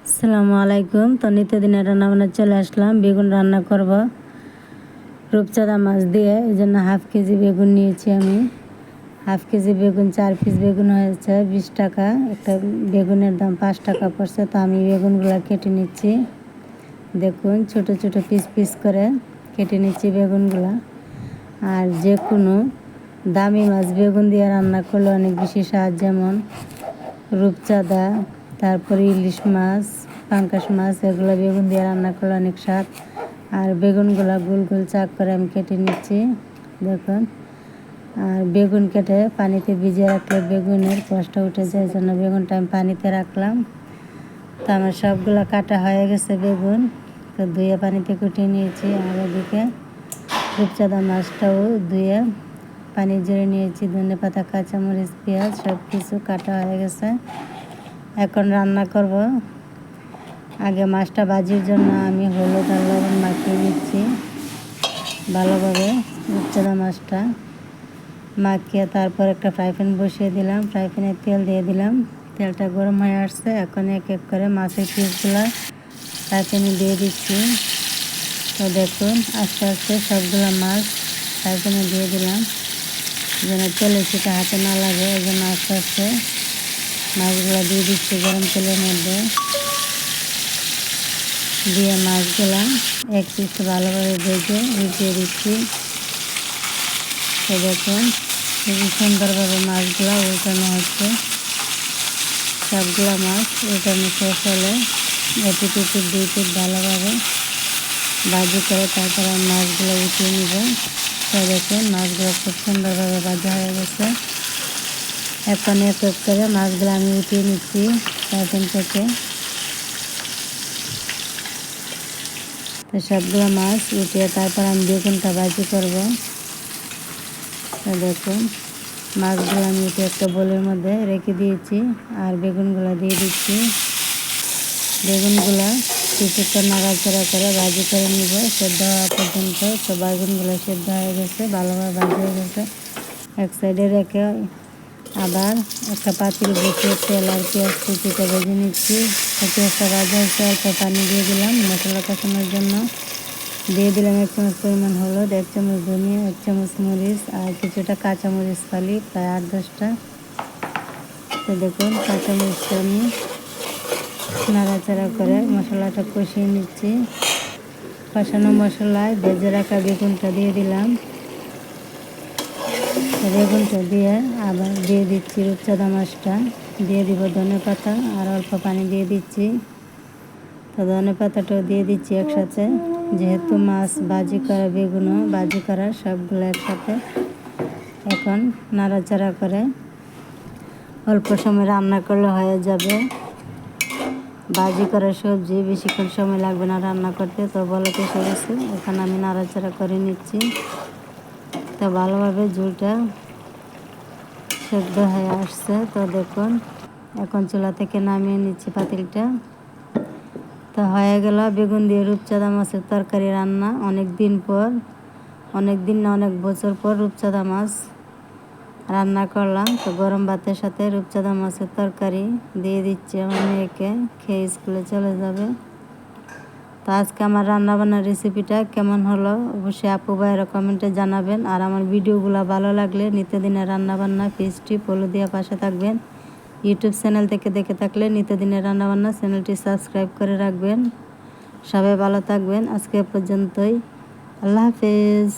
আসসালামু আলাইকুম। তো নিত্যদিনের রান্না বান্না চলে আসলাম। বেগুন রান্না করব রূপচাঁদা মাছ দিয়ে। এই জন্য হাফ কেজি বেগুন নিয়েছি আমি। হাফ কেজি বেগুন 4 পিস বেগুন হয়েছে 20 টাকা। একটা বেগুনের দাম 5 টাকা পড়ছে। তো আমি বেগুনগুলো কেটে নিচ্ছি। দেখুন ছোট ছোট পিস পিস করে কেটে নিচ্ছি বেগুনগুলো। আর যে কোনো দামি মাছ বেগুন দিয়ে রান্না করলে অনেক বেশি স্বাদ, যেমন রূপচাঁদা, তারপরে ইলিশ মাছ, পাঙ্গাস মাছ, এগুলো বেগুন দিয়ে রান্না করলে অনেক স্বাদ। আর বেগুনগুলো গোল গোল চাক করে আমি কেটে নিচ্ছি, দেখুন। আর বেগুন কেটে পানিতে ভিজিয়ে রাখলে বেগুনের কষ্ট উঠে যায়, এই জন্য বেগুনটা আমি পানিতে রাখলাম। তো আমার সবগুলো কাটা হয়ে গেছে বেগুন, তো ধুয়ে পানিতে কুটিয়ে নিয়েছি। আর ওদিকে রূপচাঁদা মাছটাও ধুয়ে পানি জড়ে নিয়েছি। ধনেপাতা, কাঁচামরিচ, পেঁয়াজ সব কিছু কাটা হয়ে গেছে। এখন রান্না করব। আগে মাছটা ভাজির জন্য আমি হলুদ আর লবণ মাখিয়ে নিচ্ছি ভালোভাবে। রূপচাঁদা মাছটা মাখিয়ে তারপর একটা ফ্রাই প্যান বসিয়ে দিলাম। ফ্রাই প্যানে তেল দিয়ে দিলাম। তেলটা গরম হয়ে আসছে। এখন এক এক করে মাছের পিসগুলো ফ্রাই প্যানে দিয়ে দিচ্ছি। তো দেখুন আস্তে আস্তে সবগুলো মাছ ফ্রাই প্যানে দিয়ে দিলাম, যেন তেলে সেটা হাতে না লাগে। এই জন্য আস্তে আস্তে মাছগুলো দিয়ে দিচ্ছি গরম তেলের মধ্যে। দিয়ে মাছগুলো এক পিস ভালোভাবে ভেজে উঠিয়ে দিচ্ছি। তো দেখুন খুবই সুন্দরভাবে মাছগুলো উল্টানো হচ্ছে। সবগুলো মাছ উল্টানো শেষ হলে এপিট উপিট 2 পিট ভালোভাবে ভাজি করে তারপর মাছগুলো উঠিয়ে নিব। তো দেখুন মাছগুলো খুব সুন্দরভাবে ভাজা হয়ে গেছে। এখন এক এক করে মাছগুলো আমি উঠিয়ে নিচ্ছি ফ্রাই প্যান থেকে। তো সবগুলো মাছ উঠিয়ে তারপর আমি বেগুনটা ভাজি করব। তো দেখুন মাছগুলো আমি উঠে একটা বোলের মধ্যে রেখে দিয়েছি। আর বেগুনগুলো দিয়ে দিচ্ছি। বেগুনগুলো কিছুক্ষণ নাড়াচাড়া করে ভাজি করে নিব সেদ্ধ হওয়া পর্যন্ত। তো বেগুনগুলো সেদ্ধ হয়ে গেছে, ভালোভাবে ভাজি হয়ে গেছে। এক সাইডে রেখে আবার একটা পাতিল বসিয়ে তেল আর পেঁয়াজ কুচিটা ভেজে নিচ্ছি। তো পেঁয়াজটা ভাজা হচ্ছে, অল্প পানি দিয়ে দিলাম মশলা কষানোর জন্য। দিয়ে দিলাম 1 চামচ পরিমাণ হলুদ, 1 চামচ ধনিয়া, 1 চামচ মরিচ আর কিছুটা কাঁচামরিচ ফালি, প্রায় 8-10টা। তো দেখুন কাঁচামরিচটা আমি নাড়াচাড়া করে মশলাটা কষিয়ে নিচ্ছি। কষানো মশলায় ভেজে রাখা বেগুনটা দিয়ে দিলাম। বেগুনটা দিয়ে আবার দিয়ে দিচ্ছি রূপচাঁদা মাছটা, দিয়ে দিব ধনেপাতা আর অল্প পানি দিয়ে দিচ্ছি। তো ধনেপাতাটাও দিয়ে দিচ্ছি একসাথে, যেহেতু মাছ ভাজি করা বেগুনও ভাজি করা সবগুলো একসাথে। এখন নাড়াচাড়া করে অল্প সময় রান্না করলে হয়ে যাবে। ভাজি করা সবজি বেশিক্ষণ সময় লাগবে না রান্না করতে। তো বলক এসে গেছে, এখন আমি নাড়াচাড়া করে নিচ্ছি। তো ভালোভাবে ঝোলটা সেদ্ধ হয়ে আসছে। তো দেখুন এখন চুলা থেকে নামিয়ে নিচ্ছি পাতিলটা। তো হয়ে গেল বেগুন দিয়ে রূপচাঁদা মাছের তরকারি রান্না। অনেক দিন পর, অনেক দিন না অনেক বছর পর রূপচাঁদা মাছ রান্না করলাম। তো গরম ভাতের সাথে রূপচাঁদা মাছের তরকারি দিয়ে দিচ্ছি আমার মেয়েকে, খেয়ে স্কুলে চলে যাবে। তো আজকে আমার রান্নাবান্নার রেসিপিটা কেমন হলো অবশ্যই আপু ভাইয়েরা কমেন্টে জানাবেন। আর আমার ভিডিওগুলো ভালো লাগলে নিত্যদিনের রান্নাবান্না পেজটি ফলো দিয়ে পাশে থাকবেন। ইউটিউব চ্যানেল থেকে দেখে থাকলে নিত্যদিনের রান্নাবান্না চ্যানেলটি সাবস্ক্রাইব করে রাখবেন। সবাই ভালো থাকবেন। আজকে পর্যন্তই, আল্লাহ হাফেজ।